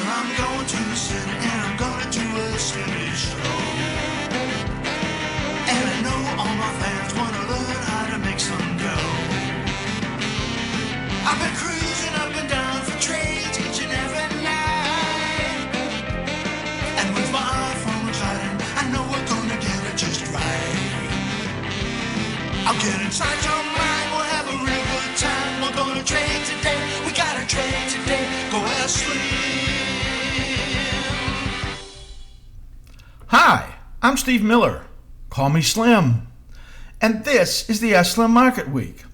I'm going to the city and I'm gonna do a silly show. And I know all my fans wanna learn how to make some dough. I've been cruising up and down for trades each and every night. And with my iPhone reclining, I know we're gonna get it just right. I'll get inside your mind, we'll have a real good time. We're gonna trade today, we gotta trade today. Go askSlim. Hi, I'm Steve Miller. Call me Slim. And this is the askSlim Market Week.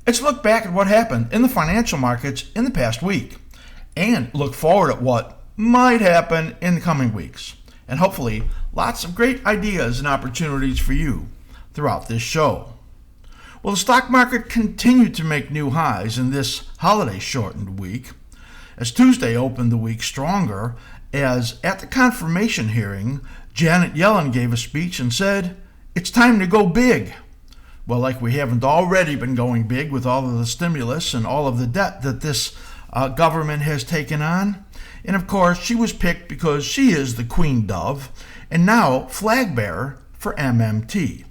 It's a look back at what happened in the financial markets in the past week and look forward at what might happen in the coming weeks. And hopefully, lots of great ideas and opportunities for you throughout this show. Well, the stock market continued to make new highs in this holiday-shortened week, as Tuesday opened the week stronger, as at the confirmation hearing, Janet Yellen gave a speech and said, "It's time to go big." Well, like we haven't already been going big with all of the stimulus and all of the debt that this government has taken on. And of course, she was picked because she is the queen dove and now flag bearer for MMT.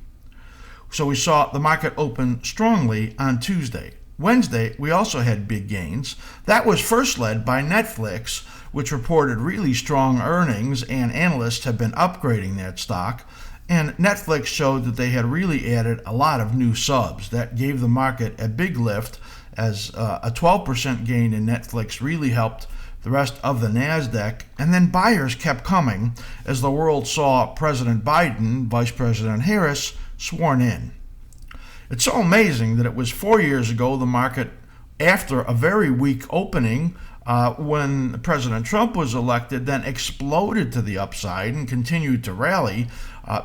So we saw the market open strongly on Tuesday. Wednesday, we also had big gains. That was first led by Netflix, which reported really strong earnings, and analysts have been upgrading that stock. And Netflix showed that they had really added a lot of new subs. That gave the market a big lift, as a 12% gain in Netflix really helped the rest of the NASDAQ. And then buyers kept coming as the world saw President Biden, Vice President Harris, sworn in. It's so amazing that it was 4 years ago the market, after a very weak opening, when President Trump was elected, then exploded to the upside and continued to rally,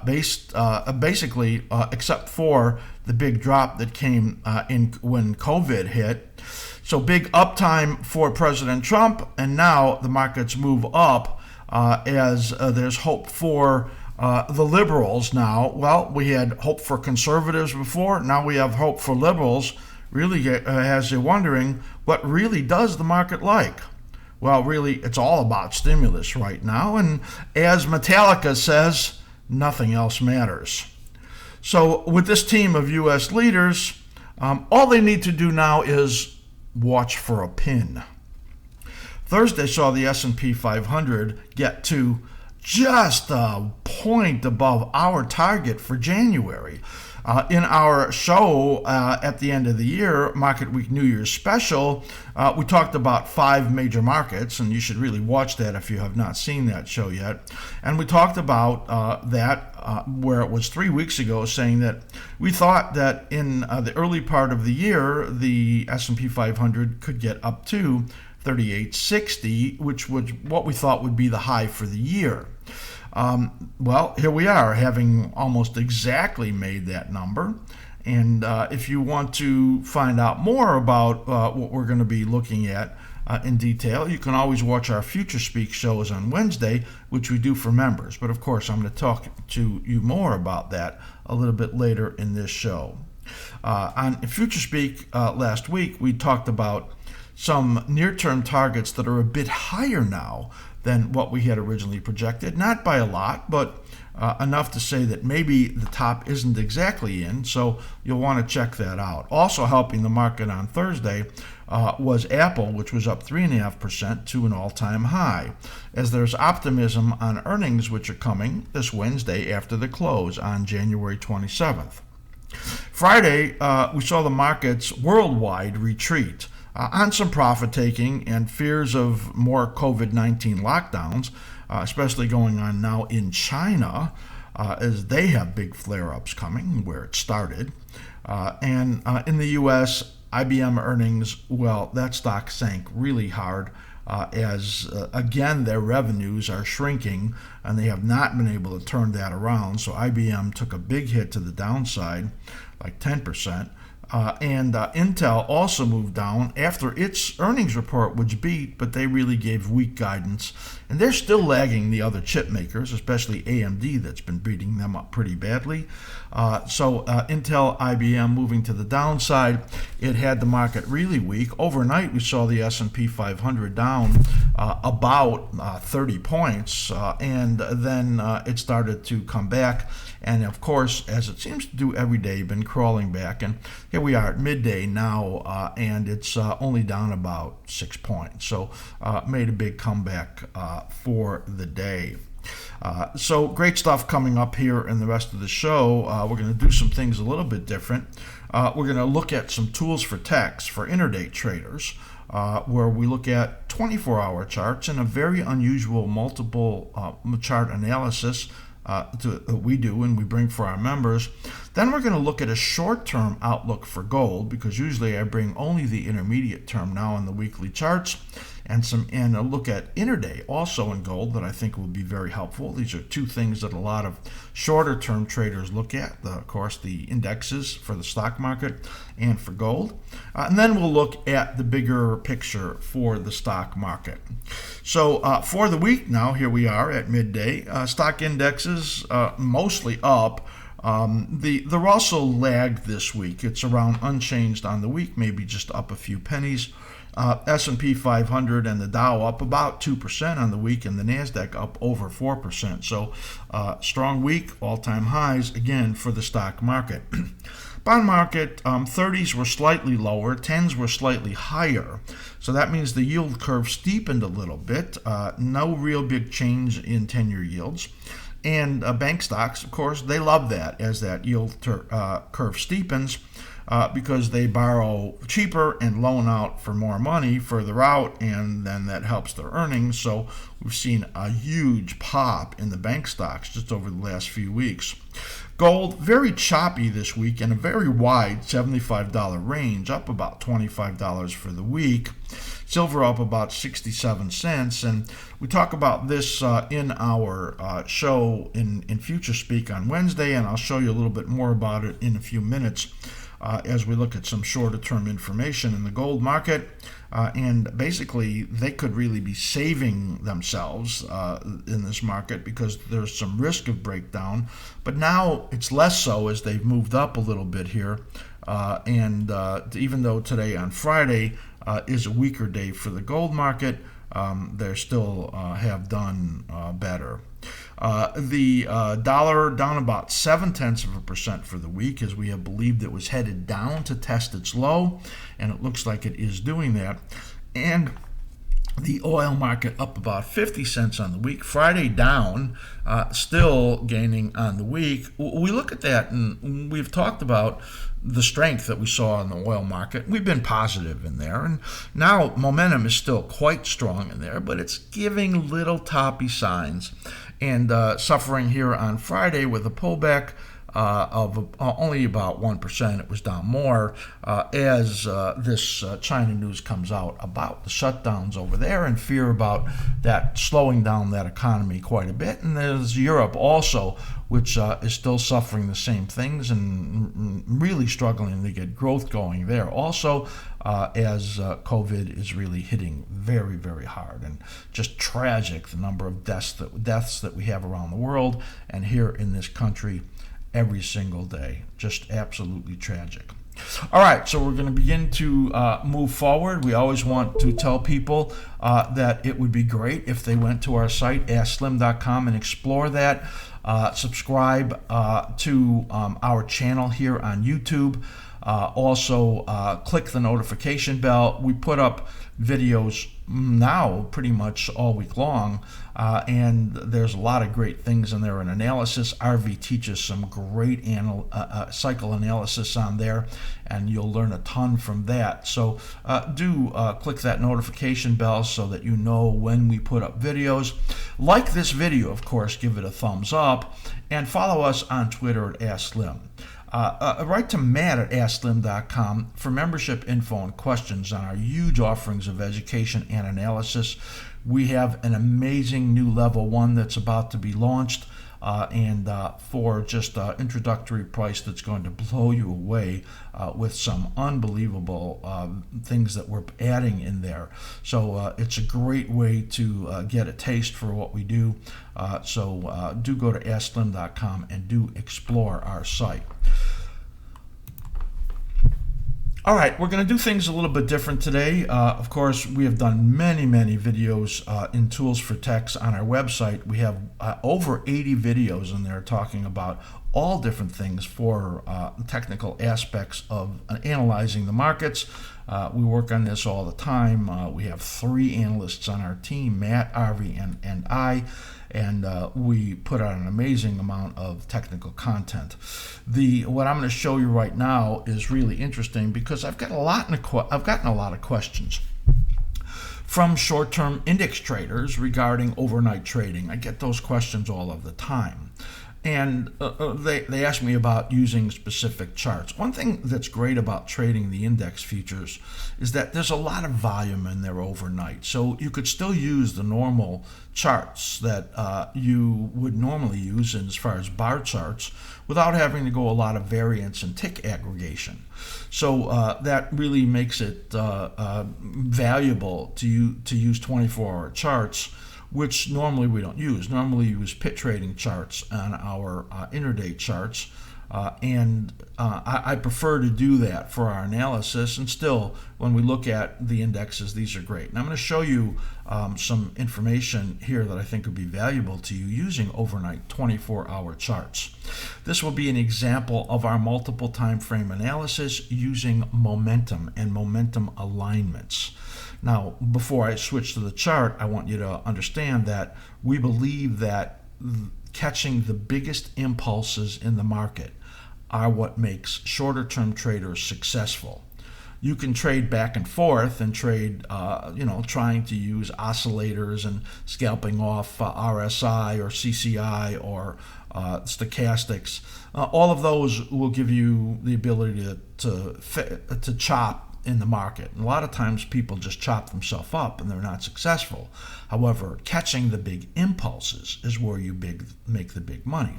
basically except for the big drop that came in when COVID hit. So big uptime for President Trump, and now the markets move up as there's hope for the liberals now. Well, we had hope for conservatives before, now we have hope for liberals. Really has you wondering, what really does the market like? Well, really, it's all about stimulus right now, and as Metallica says, nothing else matters. So with this team of U.S. leaders, all they need to do now is watch for a pin. Thursday saw the S&P 500 get to just a point above our target for January. In our show at the end of the year, Market Week New Year's special, we talked about 5 major markets, and you should really watch that if you have not seen that show yet. And we talked about where it was 3 weeks ago, saying that we thought that in the early part of the year, the S&P 500 could get up to 3860, which was what we thought would be the high for the year. Well, here we are, having almost exactly made that number. And if you want to find out more about what we're going to be looking at in detail, you can always watch our Future Speak shows on Wednesday, which we do for members. But of course, I'm going to talk to you more about that a little bit later in this show. On Future Speak last week, we talked about some near-term targets that are a bit higher now than what we had originally projected. Not by a lot, but enough to say that maybe the top isn't exactly in, so you'll want to check that out. Also helping the market on Thursday was Apple, which was up 3.5% to an all-time high, as there's optimism on earnings which are coming this Wednesday after the close on January 27th. Friday, we saw the markets worldwide retreat on some profit-taking and fears of more COVID-19 lockdowns, especially going on now in China, as they have big flare-ups coming, where it started. And in the U.S., IBM earnings, well, that stock sank really hard as, again, their revenues are shrinking, and they have not been able to turn that around. So IBM took a big hit to the downside, like 10%. And Intel also moved down after its earnings report, which beat, but they really gave weak guidance. And they're still lagging the other chip makers, especially AMD, that's been beating them up pretty badly. So Intel, IBM moving to the downside. It had the market really weak. Overnight, we saw the S&P 500 down about 30 points, and then it started to come back. And of course, as it seems to do every day, been crawling back. And here we are at midday now, and it's only down about 6 points. So made a big comeback for the day. So great stuff coming up here in the rest of the show. We're going to do some things a little bit different. We're going to look at some tools for techs for intraday traders, where we look at 24-hour charts and a very unusual multiple chart analysis that we do and we bring for our members. Then we're going to look at a short-term outlook for gold, because usually I bring only the intermediate term now in the weekly charts, and a look at intraday also in gold that I think will be very helpful. These are two things that a lot of shorter-term traders look at, of course, the indexes for the stock market and for gold. And then we'll look at the bigger picture for the stock market. So for the week now, here we are at midday. Stock indexes mostly up. The Russell lagged this week. It's around unchanged on the week, maybe just up a few pennies. S&P 500 and the Dow up about 2% on the week, and the NASDAQ up over 4%. So strong week, all-time highs again for the stock market. Bond market, 30s were slightly lower, 10s were slightly higher. So that means the yield curve steepened a little bit. No real big change in 10-year yields. And bank stocks, of course, they love that as that yield curve steepens, because they borrow cheaper and loan out for more money further out, and then that helps their earnings. So we've seen a huge pop in the bank stocks just over the last few weeks. Gold, very choppy this week in a very wide $75 range, up about $25 for the week. Silver up about 67 cents. And we talk about this in our show in Future Speak on Wednesday, and I'll show you a little bit more about it in a few minutes as we look at some shorter-term information in the gold market. And basically, they could really be saving themselves in this market because there's some risk of breakdown. But now it's less so as they've moved up a little bit here. And even though today on Friday is a weaker day for the gold market, they still have done better. The dollar down about 0.7% for the week, as we have believed it was headed down to test its low, and it looks like it is doing that. And the oil market up about 50 cents on the week. Friday down, still gaining on the week. We look at that, and we've talked about the strength that we saw in the oil market. We've been positive in there, and now momentum is still quite strong in there, but it's giving little toppy signs and suffering here on Friday with a pullback of only about 1%. It was down more as this China news comes out about the shutdowns over there and fear about that slowing down that economy quite a bit. And there's Europe also, which is still suffering the same things and really struggling to get growth going there also, as COVID is really hitting very, very hard. And just tragic, the number of deaths that we have around the world and here in this country every single day. Just absolutely tragic. All right, so we're going to begin to move forward. We always want to tell people that it would be great if they went to our site, askSlim.com, and explore that. Subscribe to our channel here on YouTube. Also, click the notification bell. We put up videos now pretty much all week long, and there's a lot of great things in there in analysis. RV teaches some great cycle analysis on there, and you'll learn a ton from that. So do click that notification bell so that you know when we put up videos. Like this video, of course, give it a thumbs up, and follow us on Twitter at askSlim. Write to Matt at askSlim.com for membership info and questions on our huge offerings of education and analysis. We have an amazing new level 1 that's about to be launched and for just an introductory price that's going to blow you away with some unbelievable things that we're adding in there. So it's a great way to get a taste for what we do. So do go to askSlim.com and do explore our site. All right, we're going to do things a little bit different today. Of course, we have done many videos in Tools for Techs on our website. We have over 80 videos in there talking about all different things for technical aspects of analyzing the markets. We work on this all the time. We have 3 analysts on our team, Matt, Arvi, and I, and we put out an amazing amount of technical content. What I'm going to show you right now is really interesting because I've gotten a lot of questions from short-term index traders regarding overnight trading. I get those questions all of the time. And they ask me about using specific charts. One thing that's great about trading the index futures is that there's a lot of volume in there overnight. So you could still use the normal charts that you would normally use as far as bar charts without having to go a lot of variance and tick aggregation. So that really makes it valuable to use 24-hour charts, which normally we don't use. Normally we use pit trading charts on our intraday charts, and I prefer to do that for our analysis. And still, when we look at the indexes, these are great. And I'm going to show you some information here that I think would be valuable to you using overnight 24-hour charts. This will be an example of our multiple time frame analysis using momentum and momentum alignments. Now, before I switch to the chart, I want you to understand that we believe that catching the biggest impulses in the market are what makes shorter-term traders successful. You can trade back and forth and trade, trying to use oscillators and scalping off RSI or CCI or stochastics. All of those will give you the ability to chop in the market. And a lot of times people just chop themselves up and they're not successful. However, catching the big impulses is where you make the big money.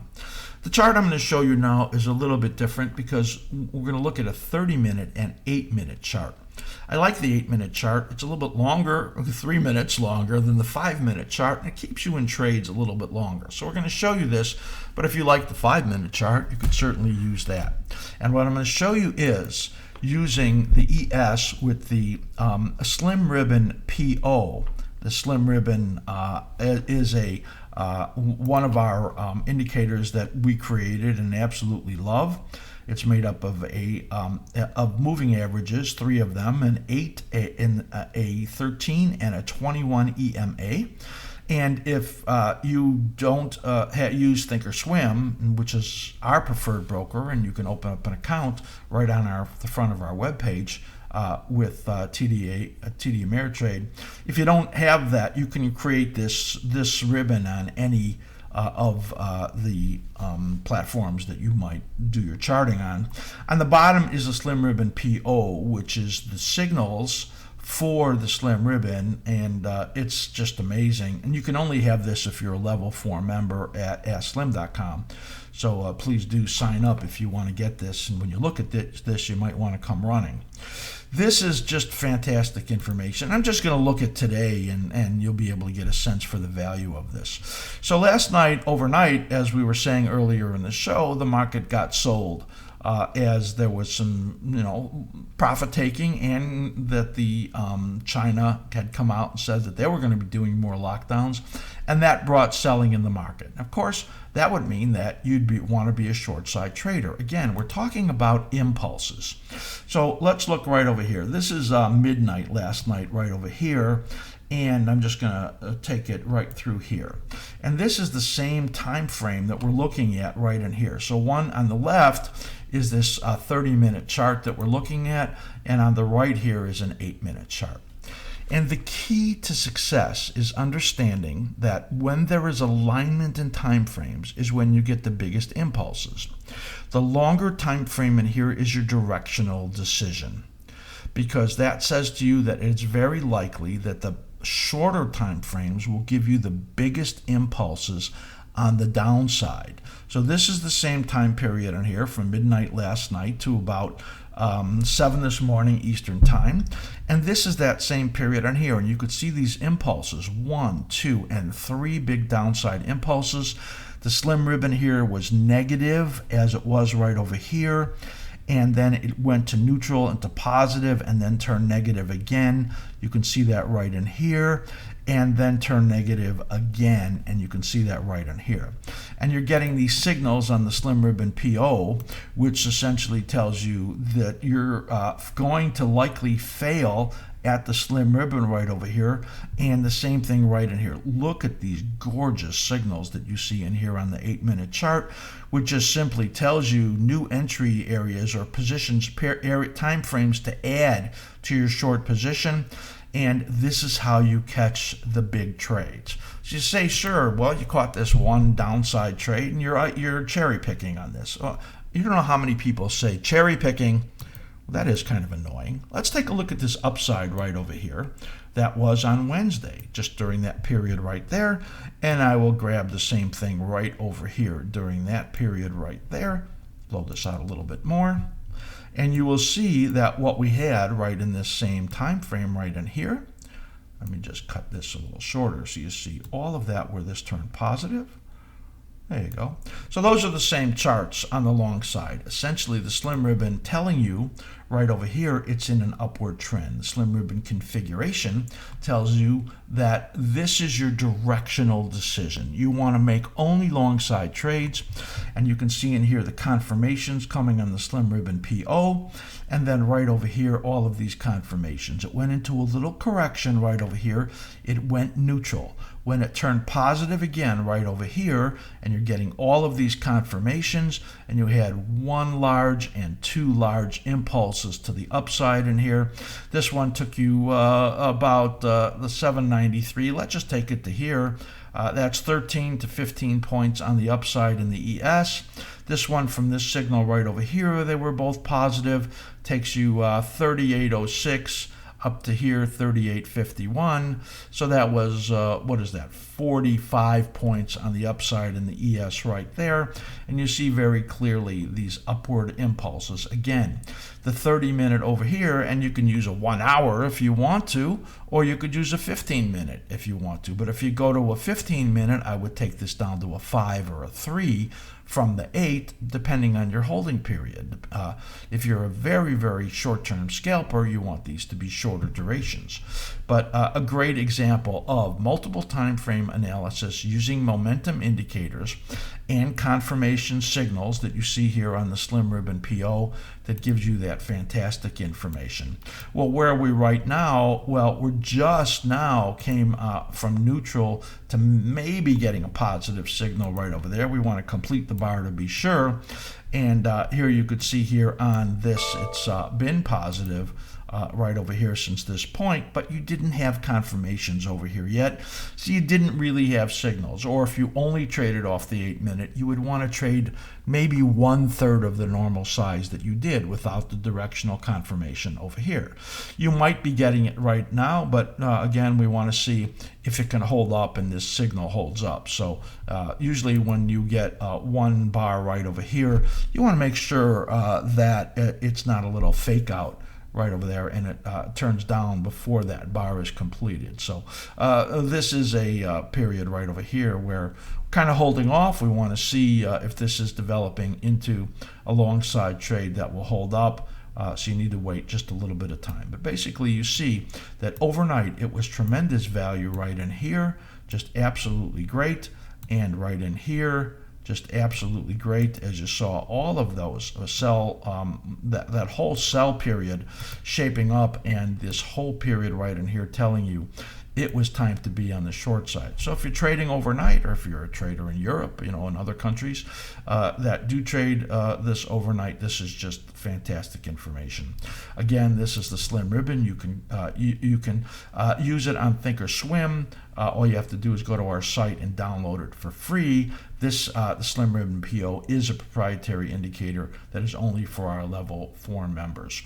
The chart I'm going to show you now is a little bit different because we're going to look at a 30-minute and 8-minute chart. I like the 8-minute chart. It's a little bit longer, 3 minutes longer than the 5-minute chart, and it keeps you in trades a little bit longer. So we're going to show you this, but if you like the 5-minute chart, you could certainly use that. And what I'm going to show you is using the ES with the Slim Ribbon PO. The Slim Ribbon is one of our indicators that we created and absolutely love. It's made up of of moving averages, 3 of them, an 8, a 13, and a 21 EMA. And if you don't use Thinkorswim, which is our preferred broker, and you can open up an account right on the front of our webpage with TD Ameritrade. If you don't have that, you can create this ribbon on any of the platforms that you might do your charting on. On the bottom is a Slim Ribbon PO, which is the signals for the Slim Ribbon, and it's just amazing. And you can only have this if you're a level 4 member at askSlim.com. So please do sign up if you want to get this. And when you look at this, you might want to come running. This is just fantastic information. I'm just going to look at today, and you'll be able to get a sense for the value of this. So last night, overnight, as we were saying earlier in the show, the market got sold. As there was some, profit taking, and that the China had come out and said that they were going to be doing more lockdowns, and that brought selling in the market. Of course, that would mean that you'd want to be a short side trader. Again, we're talking about impulses. So let's look right over here. This is midnight last night, right over here. And I'm just going to take it right through here. And this is the same time frame that we're looking at right in here. So one on the left is this 30-minute chart that we're looking at, and on the right here is an 8-minute chart. And the key to success is understanding that when there is alignment in time frames is when you get the biggest impulses. The longer time frame in here is your directional decision, because that says to you that it's very likely that the shorter time frames will give you the biggest impulses on the downside. So this is the same time period on here from midnight last night to about 7 this morning Eastern time. And this is that same period on here. And you could see these impulses, 1, 2, and 3 big downside impulses. The slim ribbon here was negative, as it was right over here. And then it went to neutral and to positive and then turned negative again. You can see that right in here. And then turn negative again, and you can see that right in here. And you're getting these signals on the slim ribbon PO, which essentially tells you that you're going to likely fail at the slim ribbon right over here, and the same thing right in here. Look at these gorgeous signals that you see in here on the 8-minute chart, which just simply tells you new entry areas or positions, time frames to add to your short position. And this is how you catch the big trades. So you say, sure, well, you caught this one downside trade and you're cherry picking on this. You don't know how many people say cherry picking. Well, that is kind of annoying. Let's take a look at this upside right over here. That was on Wednesday, just during that period right there. And I will grab the same thing right over here during that period right there. Blow this out a little bit more. And you will see that what we had right in this same time frame right in here, let me just cut this a little shorter so you see all of that where this turned positive. There you go. So those are the same charts on the long side. Essentially, the slim ribbon telling you right over here it's in an upward trend. The slim ribbon configuration tells you that this is your directional decision. You want to make only long side trades, and you can see in here the confirmations coming on the slim ribbon PO, and then right over here all of these confirmations. It went into a little correction right over here. It went neutral. When it turned positive again right over here, and you're getting all of these confirmations, and you had 1 large and 2 large impulses to the upside in here. This one took you about the 793. Let's just take it to here. That's 13 to 15 points on the upside in the ES. This one from this signal right over here, they were both positive, takes you 3806 up to here, 3851. So that was, what is that, 45 points on the upside in the ES right there. And you see very clearly these upward impulses. Again, the 30-minute over here, and you can use a 1 hour if you want to, or you could use a 15-minute if you want to. But if you go to a 15-minute, I would take this down to a 5 or a 3 from the 8, depending on your holding period. If you're a very, very short-term scalper, you want these to be shorter durations. But a great example of multiple time frame analysis using momentum indicators and confirmation signals that you see here on the slim ribbon PO that gives you that fantastic information. Well, where are we right now? Well, we're just now came from neutral to maybe getting a positive signal right over there. We want to complete the bar to be sure. And here you could see here on this, it's been positive right over here since this point, but you didn't have confirmations over here yet, so you didn't really have signals. Or if you only traded off the 8-minute, you would want to trade maybe 1/3 of the normal size that you did without the directional confirmation over here. You might be getting it right now, but again, we want to see if it can hold up and this signal holds up. So usually when you get 1 bar right over here, you want to make sure that it's not a little fake out right over there, and it turns down before that bar is completed. So this is a period right over here where kind of holding off. We want to see if this is developing into a long side trade that will hold up. So you need to wait just a little bit of time. But basically you see that overnight it was tremendous value right in here, just absolutely great, and right in here, just absolutely great, as you saw all of those that whole sell period shaping up, and this whole period right in here telling you it was time to be on the short side. So if you're trading overnight, or if you're a trader in Europe, in other countries that do trade this overnight, this is just fantastic information. Again, this is the slim ribbon. You can use it on Thinkorswim. All you have to do is go to our site and download it for free. This the slim ribbon PO is a proprietary indicator that is only for our level 4 members.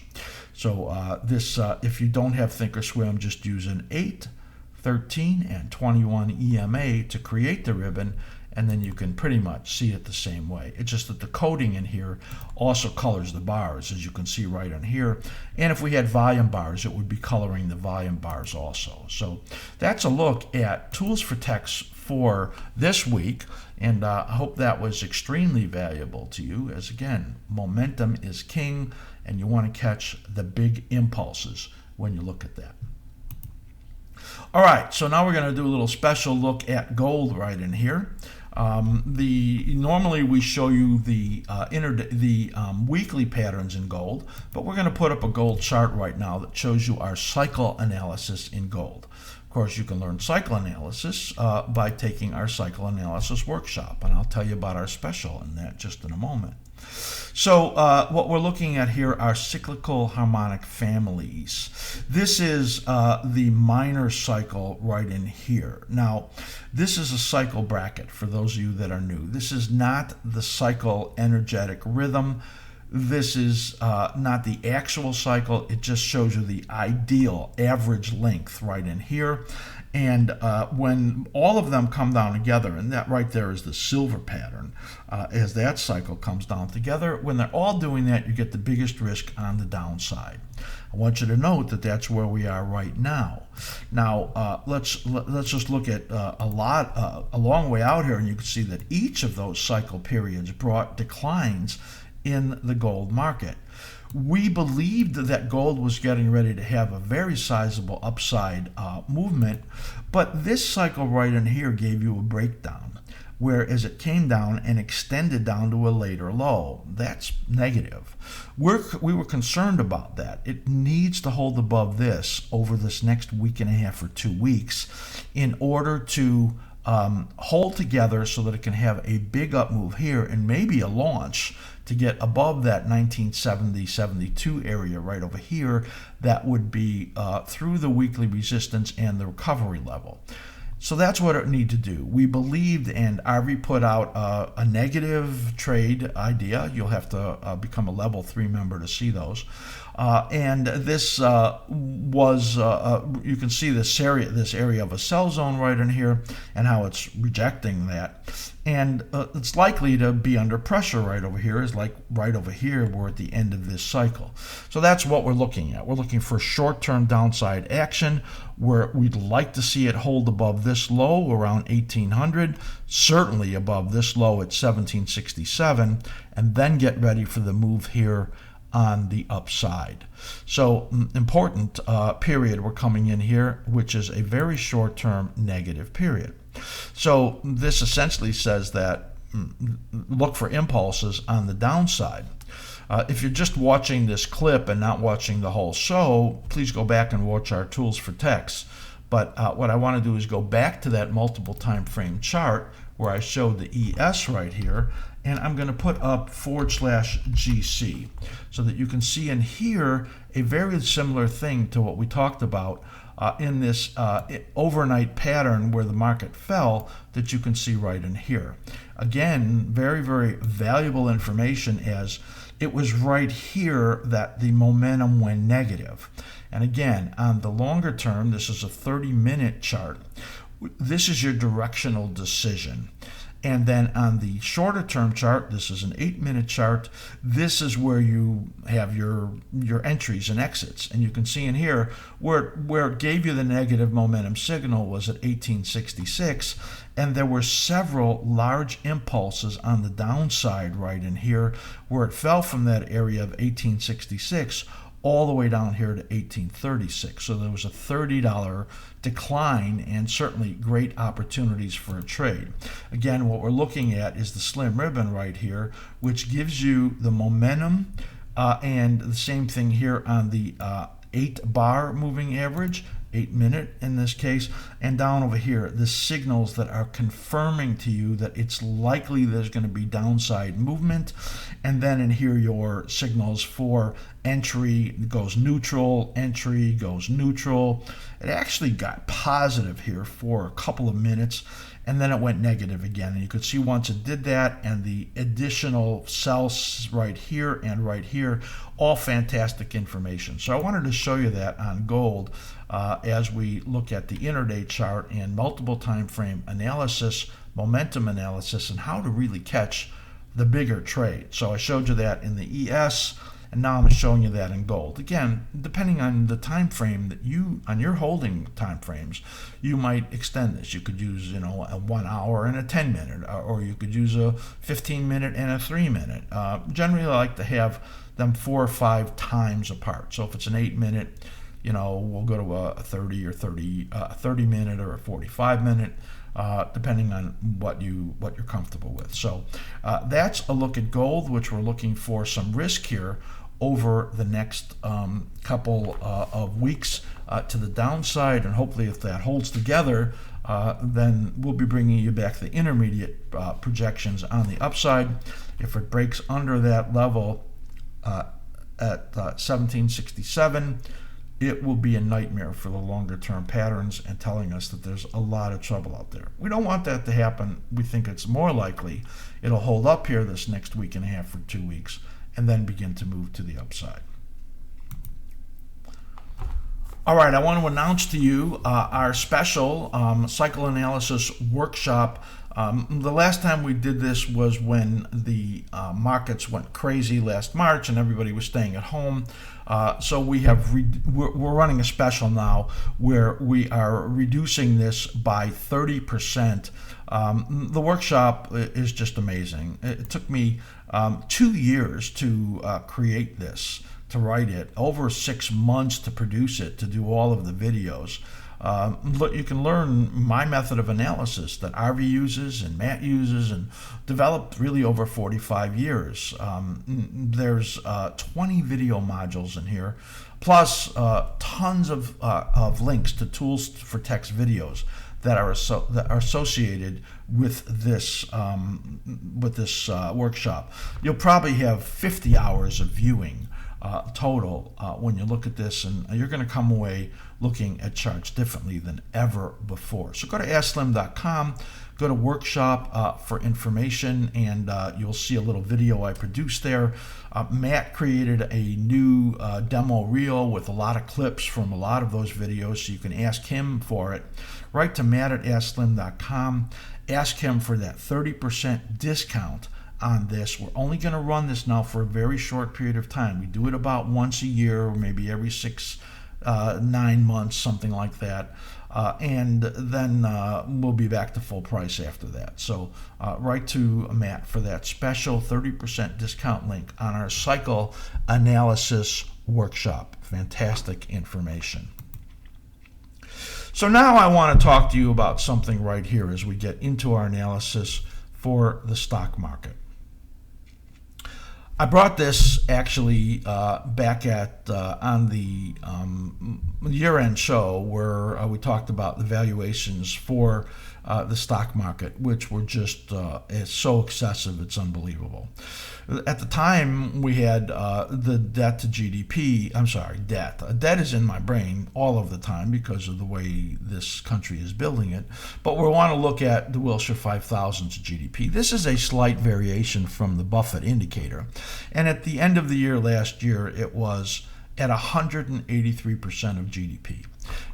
So this if you don't have Thinkorswim, just use an 8, 13, and 21 EMA to create the ribbon, and then you can pretty much see it the same way. It's just that the coding in here also colors the bars, as you can see right on here. And if we had volume bars, it would be coloring the volume bars also. So that's a look at tools for techs for this week, and I hope that was extremely valuable to you, as again, momentum is king, and you want to catch the big impulses when you look at that. All right, so now we're going to do a little special look at gold right in here. Normally we show you the weekly patterns in gold, but we're going to put up a gold chart right now that shows you our cycle analysis in gold. Of course, you can learn cycle analysis by taking our cycle analysis workshop, and I'll tell you about our special in that just in a moment. So what we're looking at here are cyclical harmonic families. This is the minor cycle right in here. Now, this is a cycle bracket for those of you that are new. This is not the cycle energetic rhythm. This is not the actual cycle. It just shows you the ideal average length right in here. And when all of them come down together, and that right there is the silver pattern, as that cycle comes down together, when they're all doing that, you get the biggest risk on the downside. I want you to note that that's where we are right now. Now, let's just look at a long way out here, and you can see that each of those cycle periods brought declines in the gold market. We believed that gold was getting ready to have a very sizable upside movement, but this cycle right in here gave you a breakdown, whereas it came down and extended down to a later low. That's negative. We were concerned about that. It needs to hold above this over this next week and a half or 2 weeks in order to hold together so that it can have a big up move here and maybe a launch to get above that 1970-72 area right over here. That would be through the weekly resistance and the recovery level. So that's what it need to do. We believed, and RV put out a negative trade idea. You'll have to become a level 3 member to see those. And this was, you can see this area of a sell zone right in here and how it's rejecting that. And it's likely to be under pressure right over here, is like right over here. We're at the end of this cycle. So that's what we're looking at. We're looking for short-term downside action where we'd like to see it hold above this low around 1800, certainly above this low at 1767, and then get ready for the move here on the upside. So important period we're coming in here, which is a very short-term negative period. So this essentially says that look for impulses on the downside. If you're just watching this clip and not watching the whole show, please go back and watch our tools for techs. But what I want to do is go back to that multiple time frame chart where I showed the ES right here, and I'm going to put up /GC so that you can see in here a very similar thing to what we talked about in this overnight pattern where the market fell that you can see right in here. Again, very, very valuable information, as it was right here that the momentum went negative. And again, on the longer term, this is a 30-minute chart. This is your directional decision. And then on the shorter term chart, this is an 8-minute chart. This is where you have your entries and exits. And you can see in here where it gave you the negative momentum signal was at 1866. And there were several large impulses on the downside right in here where it fell from that area of 1866 all the way down here to 1836. So there was a $30 decline and certainly great opportunities for a trade. Again, what we're looking at is the slim ribbon right here, which gives you the momentum and the same thing here on the 8-bar moving average, 8-minute in this case, and down over here, the signals that are confirming to you that it's likely there's going to be downside movement. And then in here, your signals for entry goes neutral, entry goes neutral. It actually got positive here for a couple of minutes, and then it went negative again. And you could see once it did that, and the additional sells right here and right here, all fantastic information. So I wanted to show you that on gold as we look at the intraday chart and multiple time frame analysis, momentum analysis, and how to really catch the bigger trade. So I showed you that in the ES, and now I'm showing you that in gold. Again, depending on the time frame that on your holding time frames, you might extend this. You could use, a 1 hour and a 10 minute, or you could use a 15 minute and a 3 minute. Generally, I like to have them 4 or 5 times apart. So if it's an 8 minute, we'll go to a 30 or 30 minute or a 45 minute. Depending on what you're comfortable with. So that's a look at gold, which we're looking for some risk here over the next couple of weeks to the downside, and hopefully if that holds together, then we'll be bringing you back the intermediate projections on the upside. If it breaks under that level at 1767, it will be a nightmare for the longer term patterns and telling us that there's a lot of trouble out there. We don't want that to happen. We think it's more likely it'll hold up here this next week and a half or 2 weeks and then begin to move to the upside. All right, I want to announce to you our special cycle analysis workshop. The last time we did this was when the markets went crazy last March and everybody was staying at home. So we're running a special now where we are reducing this by 30%. The workshop is just amazing. It took me 2 years to create this, to write it, over 6 months to produce it, to do all of the videos. You can learn my method of analysis that Arvi uses and Matt uses and developed really over 45 years. There's 20 video modules in here, plus tons of links to tools for text videos that are associated with this workshop. You'll probably have 50 hours of viewing total when you look at this, and you're going to come away looking at charts differently than ever before. So go to askSlim.com, go to workshop for information, and you'll see a little video I produced there. Matt created a new demo reel with a lot of clips from a lot of those videos, so you can ask him for it. Write to Matt at askSlim.com. Ask him for that 30% discount on this. We're only going to run this now for a very short period of time. We do it about once a year, or maybe every 9 months, something like that. And then we'll be back to full price after that. So write to Matt for that special 30% discount link on our cycle analysis workshop. Fantastic information. So now I want to talk to you about something right here as we get into our analysis for the stock market. I brought this actually back at on the year-end show where we talked about the valuations for the stock market, which were just it's so excessive, it's unbelievable. At the time, we had the debt to GDP. I'm sorry, debt. Debt is in my brain all of the time because of the way this country is building it. But we want to look at the Wilshire 5000's GDP. This is a slight variation from the Buffett indicator. And at the end of the year last year, it was at 183% of GDP.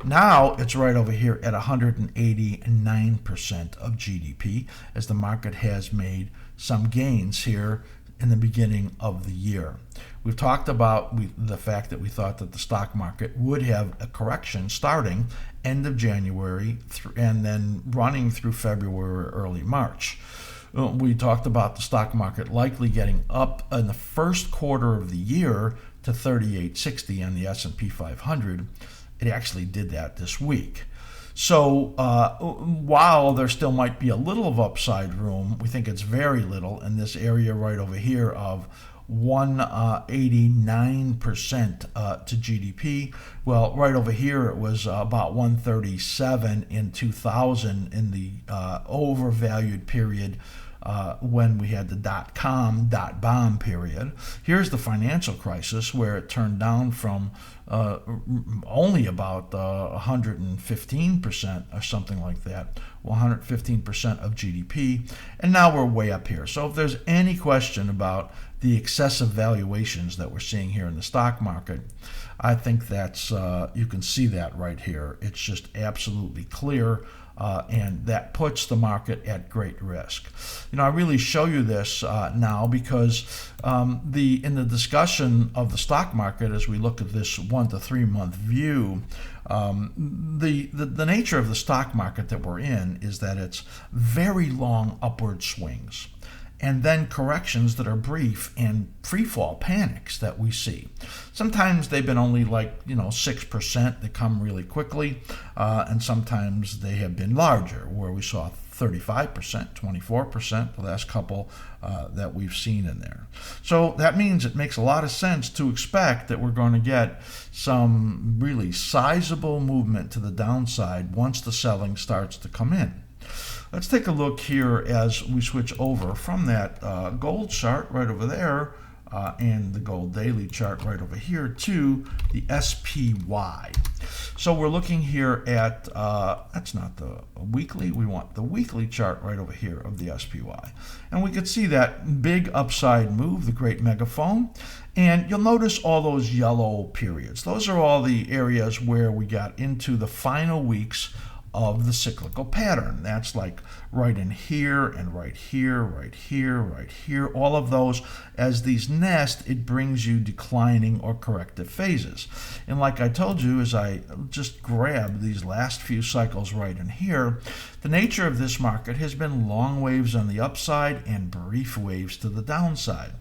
Now it's right over here at 189% of GDP, as the market has made some gains here in the beginning of the year. We've talked about the fact that we thought that the stock market would have a correction starting end of January and then running through February or early March. We talked about the stock market likely getting up in the first quarter of the year to 3860 on the S&P 500. It actually did that this week. So while there still might be a little of upside room, we think it's very little in this area right over here of 189% to GDP. Well, right over here it was about 137 in 2000 in the overvalued period when we had the dot-com, dot-bomb period. Here's the financial crisis where it turned down from only about 115% or something like that, 115% of GDP, and now we're way up here. So if there's any question about the excessive valuations that we're seeing here in the stock market, I think that's you can see that right here. It's just absolutely clear, and that puts the market at great risk. I really show you this now because in the discussion of the stock market, as we look at this 1 to 3 month view, the nature of the stock market that we're in is that it's very long upward swings, and then corrections that are brief and free fall panics that we see. Sometimes they've been only 6%. They come really quickly, and sometimes they have been larger, where we saw 35%, 24% the last couple that we've seen in there. So that means it makes a lot of sense to expect that we're going to get some really sizable movement to the downside once the selling starts to come in. Let's take a look here as we switch over from that gold chart right over there and the gold daily chart right over here to the SPY. So we're looking here at, that's not the weekly, we want the weekly chart right over here of the SPY. And we could see that big upside move, the great megaphone. And you'll notice all those yellow periods. Those are all the areas where we got into the final weeks of the cyclical pattern. That's like right in here and right here, right here, right here. All of those, as these nest, it brings you declining or corrective phases. And like I told you, as I just grab these last few cycles right in here, the nature of this market has been long waves on the upside and brief waves to the downside.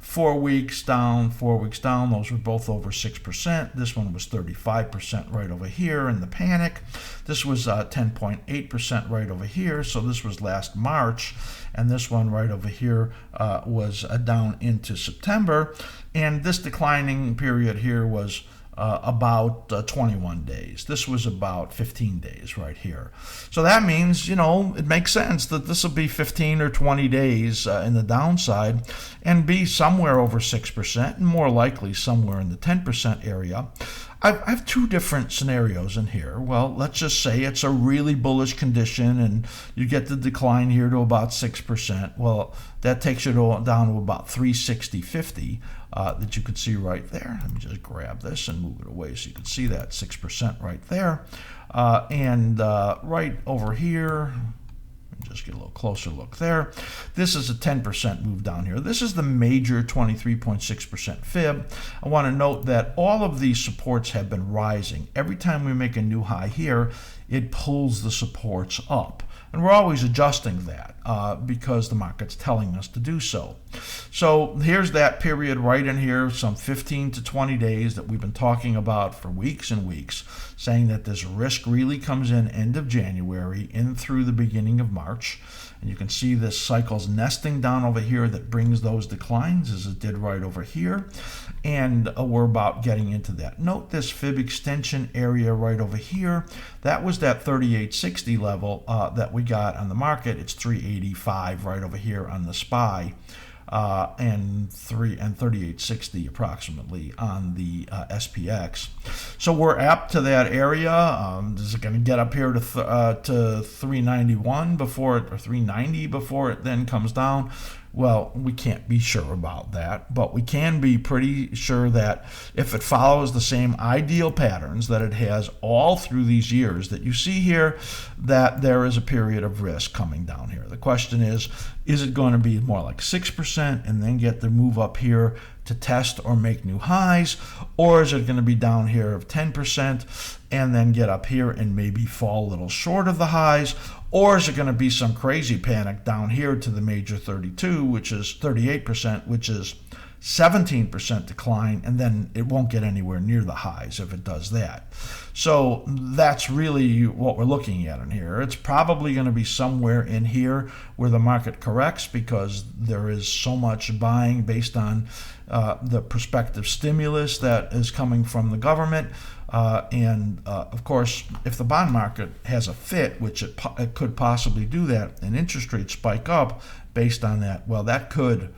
4 weeks down, 4 weeks down, those were both over 6%. This one was 35% right over here in the panic. This was 10.8% right over here, so this was last March. And this one right over here was down into September. And this declining period here was about 21 days. This was about 15 days right here. So that means, it makes sense that this will be 15 or 20 days in the downside and be somewhere over 6% and more likely somewhere in the 10% area. I have two different scenarios in here. Well, let's just say it's a really bullish condition and you get the decline here to about 6%. Well, that takes you down to about 360.50 that you can see right there. Let me just grab this and move it away so you can see that 6% right there. And right over here, just get a little closer look there. This is a 10% move down here. This is the major 23.6% fib. I want to note that all of these supports have been rising. Every time we make a new high here, it pulls the supports up. And we're always adjusting that because the market's telling us to do so. So here's that period right in here, some 15 to 20 days that we've been talking about for weeks and weeks, saying that this risk really comes in end of January in through the beginning of March. And you can see this cycle's nesting down over here that brings those declines as it did right over here. And we're about getting into that. Note this fib extension area right over here. That was that 3860 level that we got on the market. It's 385 right over here on the SPY. And 3860 approximately on the SPX. So we're apt to that area. Is it going to get up here to 391 before it, or 390 before it then comes down? Well, we can't be sure about that, but we can be pretty sure that if it follows the same ideal patterns that it has all through these years that you see here, that there is a period of risk coming down here. The question is it going to be more like 6% and then get the move up here to test or make new highs, or is it going to be down here of 10% and then get up here and maybe fall a little short of the highs, or is it going to be some crazy panic down here to the major 32, which is 38%, which is 17% decline, and then it won't get anywhere near the highs if it does that. So that's really what we're looking at in here. It's probably going to be somewhere in here where the market corrects because there is so much buying based on the prospective stimulus that is coming from the government. Of course, if the bond market has a fit, which it could possibly do that, and interest rates spike up based on that, well, that could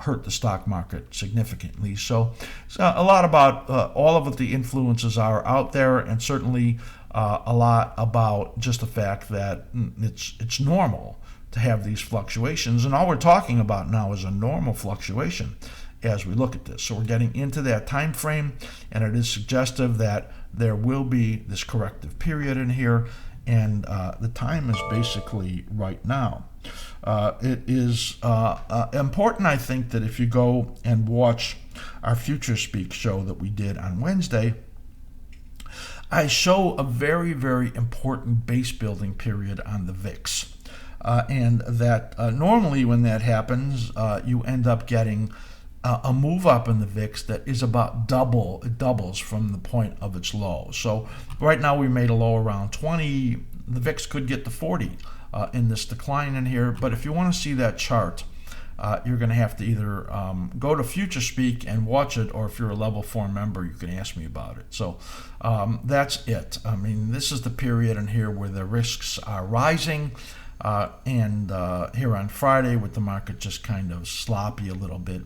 hurt the stock market significantly. So a lot about all of what the influences are out there, and certainly a lot about just the fact that it's normal to have these fluctuations. And all we're talking about now is a normal fluctuation as we look at this. So we're getting into that time frame, and it is suggestive that there will be this corrective period in here, and the time is basically right now. It is important, I think, that if you go and watch our Future Speak show that we did on Wednesday, I show a very, very important base building period on the VIX. And that normally when that happens, you end up getting a move up in the VIX that is about it doubles from the point of its low. So right now we made a low around 20. The VIX could get to 40 in this decline in here. But if you want to see that chart, you're going to have to either go to Future Speak and watch it, or if you're a level 4 member, you can ask me about it. So that's it. I mean, this is the period in here where the risks are rising. And here on Friday, with the market just kind of sloppy a little bit,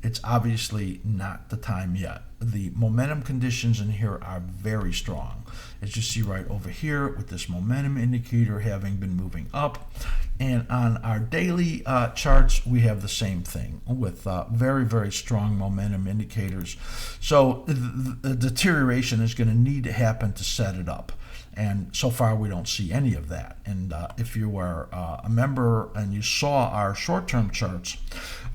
it's obviously not the time yet. The momentum conditions in here are very strong, as you see right over here with this momentum indicator having been moving up. And on our daily charts, we have the same thing with very, very strong momentum indicators. So the deterioration is going to need to happen to set it up. And so far, we don't see any of that. And if you are a member and you saw our short-term charts,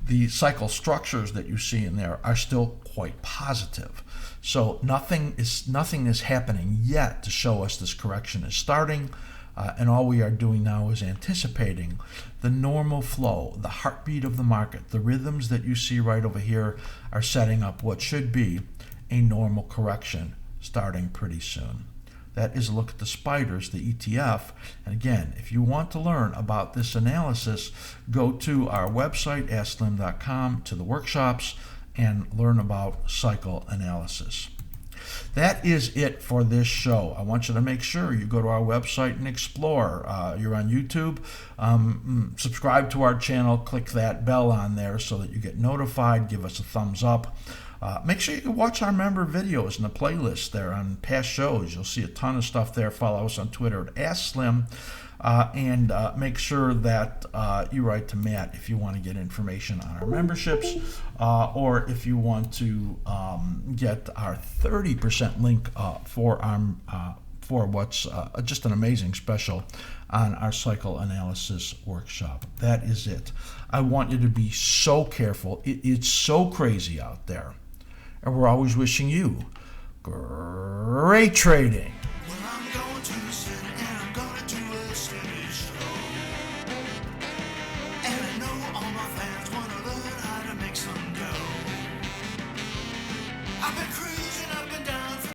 the cycle structures that you see in there are still quite positive. So nothing is happening yet to show us this correction is starting. And all we are doing now is anticipating the normal flow, the heartbeat of the market. The rhythms that you see right over here are setting up what should be a normal correction starting pretty soon. That is a look at the spiders, the ETF. And again, if you want to learn about this analysis, go to our website, askSlim.com, to the workshops, and learn about cycle analysis. That is it for this show. I want you to make sure you go to our website and explore. You're on YouTube. Subscribe to our channel. Click that bell on there so that you get notified. Give us a thumbs up. Make sure you watch our member videos in the playlist there on past shows. You'll see a ton of stuff there. Follow us on Twitter at askSlim. And make sure that you write to Matt if you want to get information on our memberships, or if you want to get our 30% link for what's just an amazing special on our cycle analysis workshop. That is it. I want you to be so careful. It's so crazy out there. And we're always wishing you great trading.